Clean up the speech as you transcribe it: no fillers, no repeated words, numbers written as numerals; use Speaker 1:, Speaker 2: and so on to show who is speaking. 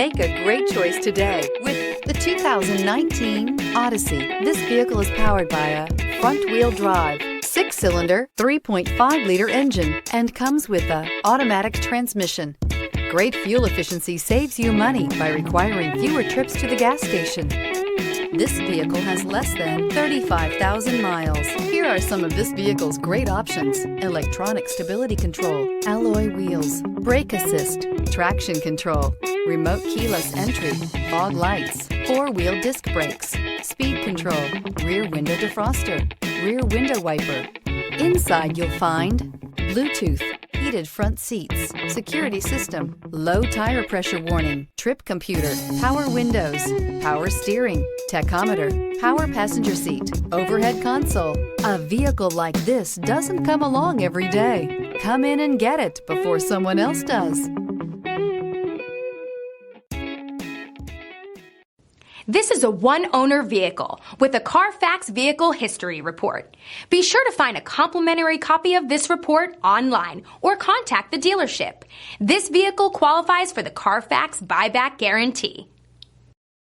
Speaker 1: Make a great choice today with the 2019 Odyssey. This vehicle is powered by a front-wheel drive, 6-cylinder, 3.5-liter engine, and comes with a automatic transmission. Great fuel efficiency saves you money by requiring fewer trips to the gas station. This vehicle has less than 35,000 miles. Here are some of this vehicle's great options: electronic stability control, alloy wheels, brake assist, traction control, remote keyless entry, fog lights, 4-wheel disc brakes, speed control, rear window defroster, rear window wiper. Inside you'll find Bluetooth, heated front seats, security system, low tire pressure warning, trip computer, power windows, power steering, tachometer, power passenger seat, overhead console. A vehicle like this doesn't come along every day. Come in and get it before someone else does.
Speaker 2: This is a one-owner vehicle with a CARFAX Vehicle History Report. Be sure to find a complimentary copy of this report online or contact the dealership. This vehicle qualifies for the CARFAX Buyback Guarantee.